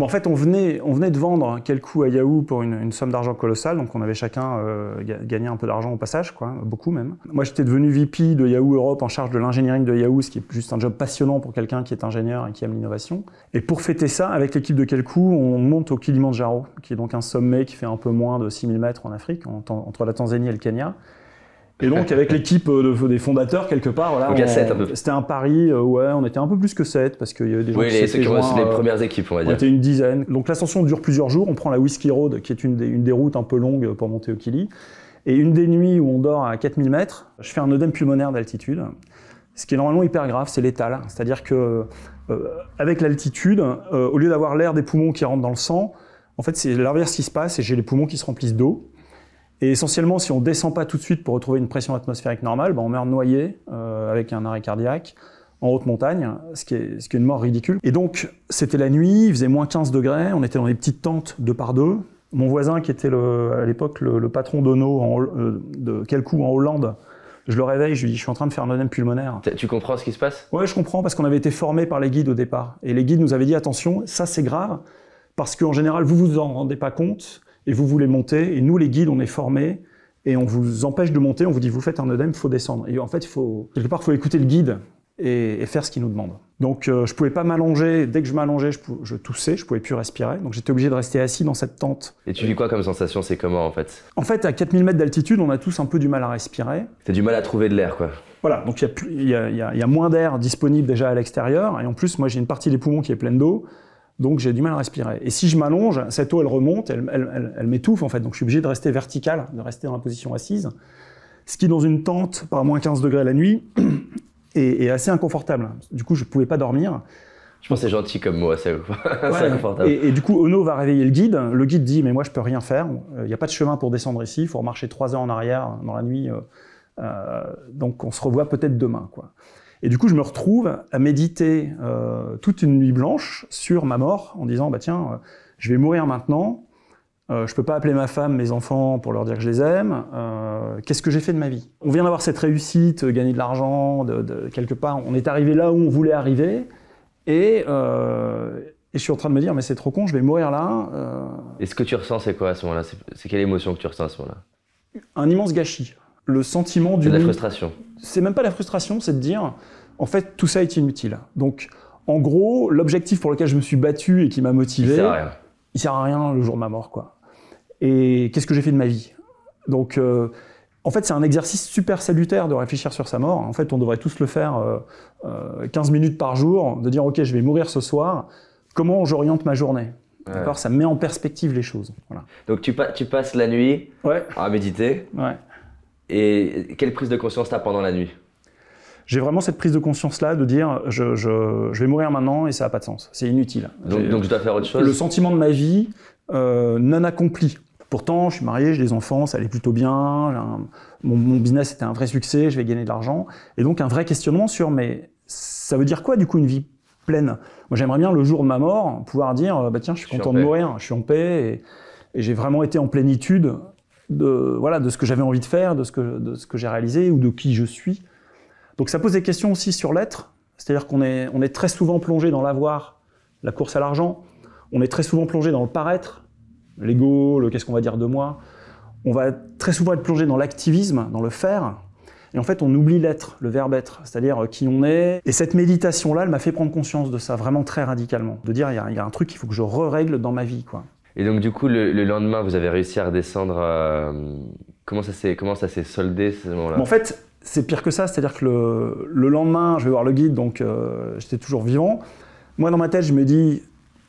Bon, en fait, on venait de vendre quelques coups à Yahoo pour une somme d'argent colossale, donc on avait chacun gagné un peu d'argent au passage, quoi, beaucoup même. Moi, j'étais devenu VP de Yahoo Europe en charge de l'ingénierie de Yahoo, ce qui est juste un job passionnant pour quelqu'un qui est ingénieur et qui aime l'innovation. Et pour fêter ça, avec l'équipe de Kelkoo, on monte au Kilimandjaro, qui est donc un sommet qui fait un peu moins de 6000 mètres en Afrique, entre la Tanzanie et le Kenya. Et donc, avec l'équipe des fondateurs, quelque part, voilà, donc à 7 un peu. C'était un pari, ouais, on était un peu plus que 7, parce qu'il y avait des gens qui s'étaient joints. C'est les premières équipes, on va dire. On était une dizaine. Donc l'ascension dure plusieurs jours. On prend la Whiskey Road, qui est une des routes un peu longues pour monter au Kili. Et une des nuits où on dort à 4000 mètres, je fais un œdème pulmonaire d'altitude. Ce qui est normalement hyper grave, c'est létal. C'est-à-dire que avec l'altitude, au lieu d'avoir l'air des poumons qui rentre dans le sang, en fait, c'est l'inverse qui se passe et j'ai les poumons qui se remplissent d'eau. Et essentiellement, si on ne descend pas tout de suite pour retrouver une pression atmosphérique normale, on meurt noyé avec un arrêt cardiaque en haute montagne, ce qui est une mort ridicule. Et donc, c'était la nuit, il faisait moins 15 degrés, on était dans des petites tentes 2 par 2. Mon voisin, qui était à l'époque le patron de Kelkoo en Hollande, je le réveille, je lui dis « je suis en train de faire un œdème pulmonaire ». Tu comprends ce qui se passe? Ouais, je comprends, parce qu'on avait été formés par les guides au départ. Et les guides nous avaient dit « attention, ça c'est grave, parce qu'en général, vous vous en rendez pas compte, et vous voulez monter, et nous les guides, on est formés, et on vous empêche de monter, on vous dit vous faites un œdème, il faut descendre. Et en fait, quelque part, il faut écouter le guide et faire ce qu'il nous demande. Donc je pouvais pas m'allonger, dès que je m'allongeais, je toussais, je pouvais plus respirer, donc j'étais obligé de rester assis dans cette tente. Et tu vis quoi comme sensation? C'est comment en fait? En fait, à 4000 mètres d'altitude, on a tous un peu du mal à respirer. T'as du mal à trouver de l'air, quoi. Voilà, donc il y a moins d'air disponible déjà à l'extérieur, et en plus, moi j'ai une partie des poumons qui est pleine d'eau, donc j'ai du mal à respirer. Et si je m'allonge, cette eau elle remonte, elle m'étouffe en fait, donc je suis obligé de rester vertical, de rester dans la position assise, ce qui dans une tente par moins 15 degrés la nuit est assez inconfortable. Du coup je pouvais pas dormir. Je pense que c'est gentil comme mot, c'est inconfortable. Et du coup Ono va réveiller le guide dit mais moi je peux rien faire, il n'y a pas de chemin pour descendre ici, il faut remarcher 3 heures en arrière dans la nuit, donc on se revoit peut-être demain, quoi. Et du coup, je me retrouve à méditer toute une nuit blanche sur ma mort, en disant, bah tiens, je vais mourir maintenant, je peux pas appeler ma femme, mes enfants pour leur dire que je les aime, qu'est-ce que j'ai fait de ma vie? On vient d'avoir cette réussite, gagner de l'argent, quelque part, on est arrivé là où on voulait arriver, et je suis en train de me dire, mais c'est trop con, je vais mourir là. Et ce que tu ressens, c'est quoi à ce moment-là? C'est quelle émotion que tu ressens à ce moment-là? Un immense gâchis. Le sentiment du... C'est de la frustration. C'est même pas la frustration, c'est de dire, en fait, tout ça est inutile. Donc, en gros, l'objectif pour lequel je me suis battu et qui m'a motivé, il sert à rien le jour de ma mort, quoi. Et qu'est-ce que j'ai fait de ma vie? Donc, en fait, c'est un exercice super salutaire de réfléchir sur sa mort. En fait, on devrait tous le faire 15 minutes par jour, de dire, ok, je vais mourir ce soir, comment j'oriente ma journée? D'accord, ça met en perspective les choses. Voilà. Donc, tu passes la nuit à méditer. Ouais. Et quelle prise de conscience t'as pendant la nuit? J'ai vraiment cette prise de conscience-là de dire je vais mourir maintenant et ça n'a pas de sens, c'est inutile. Donc je dois faire autre chose? Le sentiment de ma vie non accompli. Pourtant, je suis marié, j'ai des enfants, ça allait plutôt bien, mon business était un vrai succès, je vais gagner de l'argent. Et donc un vrai questionnement sur mais ça veut dire quoi du coup une vie pleine? Moi j'aimerais bien le jour de ma mort pouvoir dire bah tiens je suis content de mourir, je suis en paix et j'ai vraiment été en plénitude de ce que j'avais envie de faire, de ce que j'ai réalisé ou de qui je suis. Donc ça pose des questions aussi sur l'être, c'est-à-dire qu'on est très souvent plongé dans l'avoir, la course à l'argent, on est très souvent plongé dans le paraître, l'ego, le qu'est-ce qu'on va dire de moi, on va très souvent être plongé dans l'activisme, dans le faire, et en fait on oublie l'être, le verbe être, c'est-à-dire qui on est. Et cette méditation-là, elle m'a fait prendre conscience de ça vraiment très radicalement, de dire il y a un truc qu'il faut que je règle dans ma vie, quoi. Et donc du coup, le lendemain, vous avez réussi à redescendre. Comment ça s'est soldé ce moment-là? En fait, c'est pire que ça, c'est-à-dire que le lendemain, je vais voir le guide, donc j'étais toujours vivant. Moi, dans ma tête, je me dis,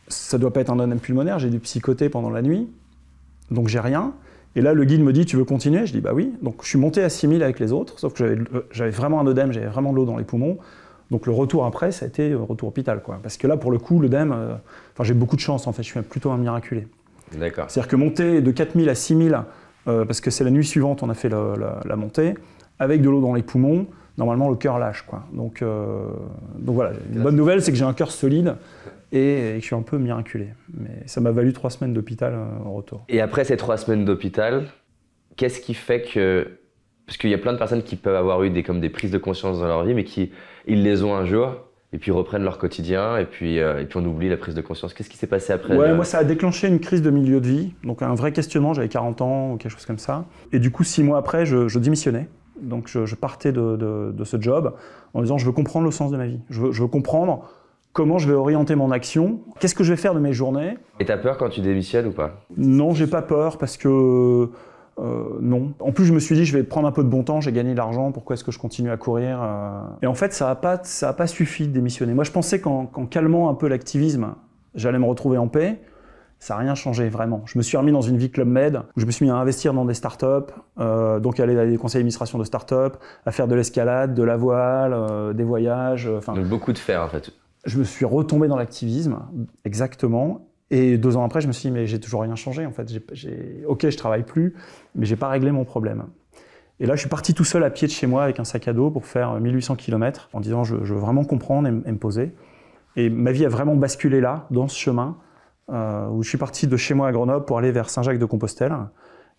ça doit pas être un œdème pulmonaire, j'ai dû psychoter pendant la nuit, donc j'ai rien. Et là, le guide me dit, tu veux continuer? Je dis, bah oui. Donc je suis monté à 6000 avec les autres, sauf que j'avais vraiment un œdème, j'avais vraiment de l'eau dans les poumons. Donc le retour après, ça a été retour hôpital, quoi. Parce que là, pour le coup, l'œdème, j'ai beaucoup de chance, en fait, je suis plutôt un miraculé. D'accord. C'est-à-dire que monter de 4000 à 6000, parce que c'est la nuit suivante, on a fait la montée, avec de l'eau dans les poumons, normalement le cœur lâche, quoi. Donc voilà, une bonne nouvelle, c'est que j'ai un cœur solide et que je suis un peu miraculé. Mais ça m'a valu 3 semaines d'hôpital en retour. Et après ces 3 semaines d'hôpital, qu'est-ce qui fait que... Parce qu'il y a plein de personnes qui peuvent avoir eu des prises de conscience dans leur vie, mais ils les ont un jour, et puis reprennent leur quotidien, et puis on oublie la prise de conscience. Qu'est-ce qui s'est passé après? Ouais, moi ça a déclenché une crise de milieu de vie, donc un vrai questionnement, j'avais 40 ans ou quelque chose comme ça. Et du coup, 6 mois après, je démissionnais. Donc je partais de ce job en disant je veux comprendre le sens de ma vie, je veux comprendre comment je vais orienter mon action, qu'est-ce que je vais faire de mes journées. Et t'as peur quand tu démissionnes ou pas? Non, j'ai pas peur parce que non. En plus, je me suis dit, je vais prendre un peu de bon temps, j'ai gagné de l'argent, pourquoi est-ce que je continue à courir Et en fait, ça a pas suffi de démissionner. Moi, je pensais qu'en calmant un peu l'activisme, j'allais me retrouver en paix. Ça n'a rien changé, vraiment. Je me suis remis dans une vie Club Med, où je me suis mis à investir dans des startups, donc aller à des conseils d'administration de startups, à faire de l'escalade, de la voile, des voyages. Donc beaucoup de faire, en fait. Je me suis retombé dans l'activisme, exactement. Et 2 ans après, je me suis dit, mais j'ai toujours rien changé, en fait. Ok, je travaille plus, mais j'ai pas réglé mon problème. Et là, je suis parti tout seul à pied de chez moi avec un sac à dos pour faire 1800 km, en disant, je veux vraiment comprendre et me poser. Et ma vie a vraiment basculé là, dans ce chemin, où je suis parti de chez moi à Grenoble pour aller vers Saint-Jacques-de-Compostelle.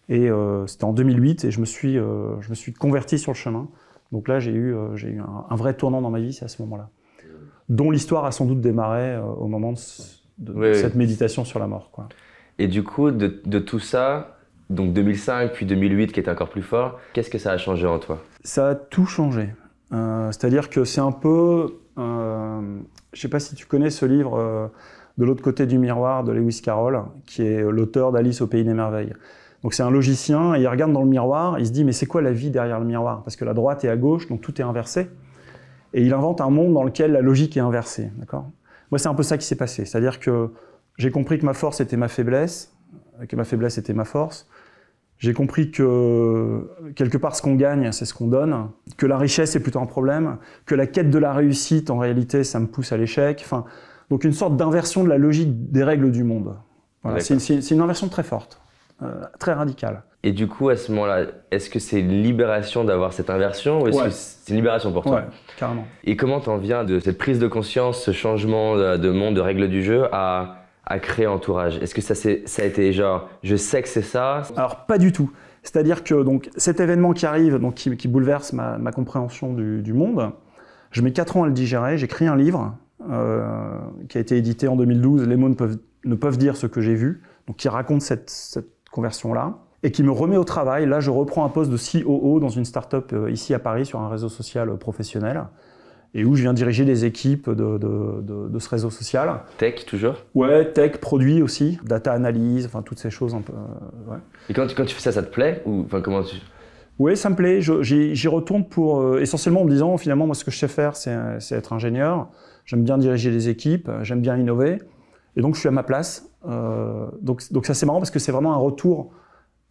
Et c'était en 2008, et je me suis converti sur le chemin. Donc là, j'ai eu un vrai tournant dans ma vie, c'est à ce moment-là. Dont l'histoire a sans doute démarré au moment de cette méditation sur la mort, quoi. Et du coup, de tout ça, donc 2005 puis 2008 qui était encore plus fort, qu'est-ce que ça a changé en toi? Ça a tout changé. C'est-à-dire que c'est un peu... je sais pas si tu connais ce livre De l'autre côté du miroir de Lewis Carroll, qui est l'auteur d'Alice au pays des merveilles. Donc c'est un logicien, et il regarde dans le miroir, il se dit mais c'est quoi la vie derrière le miroir? Parce que la droite est à gauche, donc tout est inversé. Et il invente un monde dans lequel la logique est inversée, d'accord? Moi, c'est un peu ça qui s'est passé. C'est-à-dire que j'ai compris que ma force était ma faiblesse, que ma faiblesse était ma force. J'ai compris que quelque part, ce qu'on gagne, c'est ce qu'on donne, que la richesse est plutôt un problème, que la quête de la réussite, en réalité, ça me pousse à l'échec. Enfin, donc une sorte d'inversion de la logique des règles du monde. Voilà, c'est une inversion très forte, très radicale. Et du coup, à ce moment-là, est-ce que c'est une libération d'avoir cette inversion ou est-ce que c'est une libération pour toi? Ouais, carrément. Et comment t'en viens de cette prise de conscience, ce changement de monde, de règles du jeu à créer Entourage? Est-ce que ça a été genre, je sais que c'est ça? Alors, pas du tout. C'est-à-dire que donc, cet événement qui arrive, donc, qui bouleverse ma compréhension du monde, je mets 4 ans à le digérer, j'écris un livre qui a été édité en 2012, Les mots ne peuvent dire ce que j'ai vu, donc qui raconte cette conversion-là. Et qui me remet au travail. Là, je reprends un poste de COO dans une start-up ici à Paris sur un réseau social professionnel et où je viens diriger des équipes de ce réseau social. Tech, toujours? Ouais, tech, produit aussi, data analyse, enfin toutes ces choses un peu. Ouais. Et quand tu fais ça te plaît ou enfin comment tu... Oui, ça me plaît. J'y retourne pour essentiellement en me disant finalement moi ce que je sais faire c'est être ingénieur. J'aime bien diriger des équipes, j'aime bien innover et donc je suis à ma place. Donc ça c'est marrant parce que c'est vraiment un retour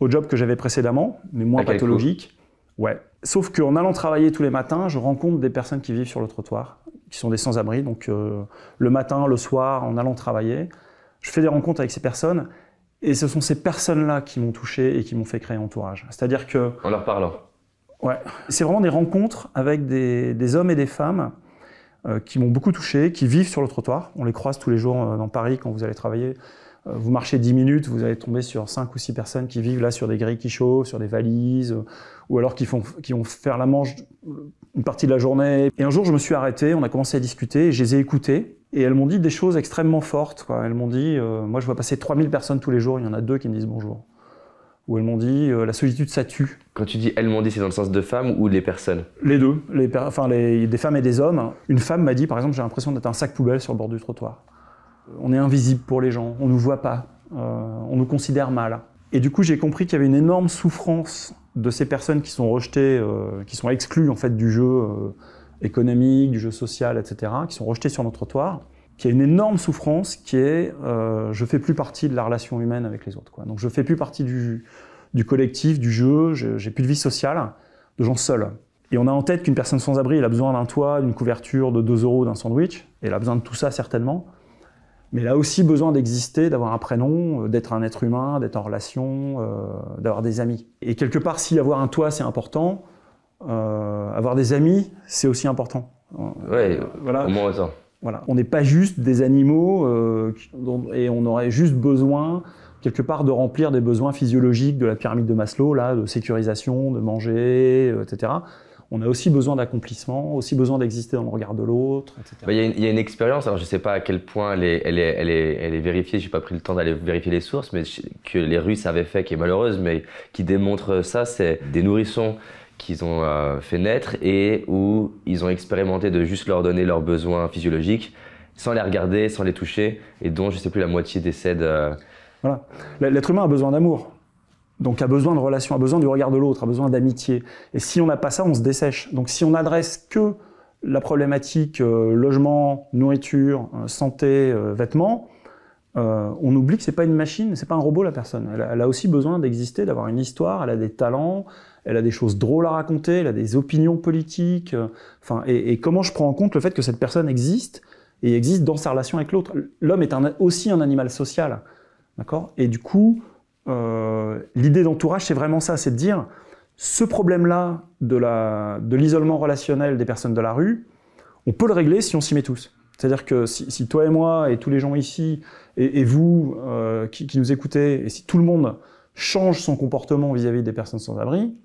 au job que j'avais précédemment, mais moins pathologique. Ouais. Sauf qu'en allant travailler tous les matins, je rencontre des personnes qui vivent sur le trottoir, qui sont des sans-abri. Donc le matin, le soir, en allant travailler, je fais des rencontres avec ces personnes. Et ce sont ces personnes-là qui m'ont touché et qui m'ont fait créer Entourage. C'est-à-dire que... En leur parlant. Ouais. C'est vraiment des rencontres avec des hommes et des femmes qui m'ont beaucoup touché, qui vivent sur le trottoir. On les croise tous les jours dans Paris quand vous allez travailler. Vous marchez 10 minutes, vous allez tomber sur 5 ou 6 personnes qui vivent là sur des grilles qui chauffent, sur des valises, ou alors qui vont faire la manche une partie de la journée. Et un jour, je me suis arrêté, on a commencé à discuter, et je les ai écoutées, et elles m'ont dit des choses extrêmement fortes, quoi. Elles m'ont dit, moi je vois passer 3000 personnes tous les jours, il y en a 2 qui me disent bonjour. Ou elles m'ont dit, la solitude ça tue. Quand tu dis elles m'ont dit, c'est dans le sens de femmes ou les personnes? Les deux, des femmes et des hommes. Une femme m'a dit, par exemple, j'ai l'impression d'être un sac poubelle sur le bord du trottoir. On est invisible pour les gens, on ne nous voit pas, on nous considère mal. Et du coup, j'ai compris qu'il y avait une énorme souffrance de ces personnes qui sont rejetées, qui sont exclues en fait, du jeu économique, du jeu social, etc., qui sont rejetées sur notre trottoir, qu'il y a une énorme souffrance qui est je ne fais plus partie de la relation humaine avec les autres, quoi. Donc je ne fais plus partie du collectif, du jeu, j'ai plus de vie sociale, de gens seuls. Et on a en tête qu'une personne sans abri, elle a besoin d'un toit, d'une couverture, de 2 €, d'un sandwich, et elle a besoin de tout ça certainement. Mais elle a aussi besoin d'exister, d'avoir un prénom, d'être un être humain, d'être en relation, d'avoir des amis. Et quelque part, si avoir un toit, c'est important, avoir des amis, c'est aussi important. Ouais, voilà. Au moins autant. Voilà. On n'est pas juste des animaux et on aurait juste besoin, quelque part, de remplir des besoins physiologiques de la pyramide de Maslow, là, de sécurisation, de manger, etc. on a aussi besoin d'accomplissement, aussi besoin d'exister dans le regard de l'autre, etc. Il y a une expérience, alors je ne sais pas à quel point elle est vérifiée, je n'ai pas pris le temps d'aller vérifier les sources, mais que les Russes avaient fait, qui est malheureuse, mais qui démontre ça, c'est des nourrissons qu'ils ont fait naître et où ils ont expérimenté de juste leur donner leurs besoins physiologiques sans les regarder, sans les toucher, et dont, je ne sais plus, la moitié décède. Voilà. L'être humain a besoin d'amour, donc a besoin de relations, a besoin du regard de l'autre, a besoin d'amitié. Et si on n'a pas ça, on se dessèche. Donc si on n'adresse que la problématique logement, nourriture, santé, vêtements, on oublie que c'est pas une machine, c'est pas un robot la personne. Elle a aussi besoin d'exister, d'avoir une histoire, elle a des talents, elle a des choses drôles à raconter, elle a des opinions politiques. Et comment je prends en compte le fait que cette personne existe et existe dans sa relation avec l'autre. L'homme est aussi un animal social, d'accord ? Et du coup, l'idée d'entourage, c'est vraiment ça, c'est de dire ce problème-là de l'isolement relationnel des personnes de la rue, on peut le régler si on s'y met tous. C'est-à-dire que si toi et moi et tous les gens ici et vous qui nous écoutez, et si tout le monde change son comportement vis-à-vis des personnes sans abri,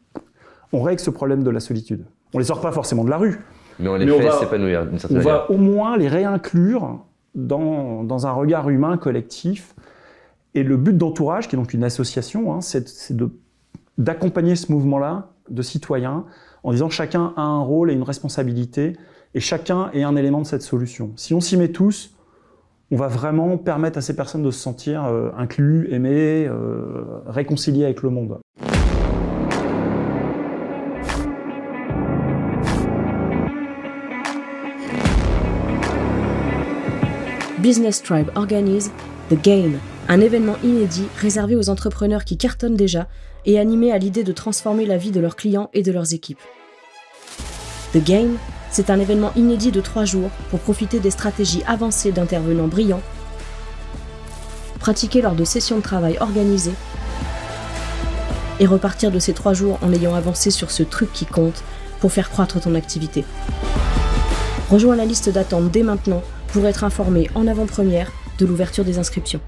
on règle ce problème de la solitude. On ne les sort pas forcément de la rue. Mais on les fait s'épanouir d'une certaine manière. On va au moins les réinclure dans un regard humain collectif. Et le but d'Entourage, qui est donc une association, hein, c'est d'accompagner ce mouvement-là de citoyens en disant chacun a un rôle et une responsabilité et chacun est un élément de cette solution. Si on s'y met tous, on va vraiment permettre à ces personnes de se sentir inclus, aimés, réconciliés avec le monde. Business Tribe organise The Game, un événement inédit réservé aux entrepreneurs qui cartonnent déjà et animés à l'idée de transformer la vie de leurs clients et de leurs équipes. The Game, c'est un événement inédit de 3 jours pour profiter des stratégies avancées d'intervenants brillants, pratiquer lors de sessions de travail organisées et repartir de ces 3 jours en ayant avancé sur ce truc qui compte pour faire croître ton activité. Rejoins la liste d'attente dès maintenant pour être informé en avant-première de l'ouverture des inscriptions.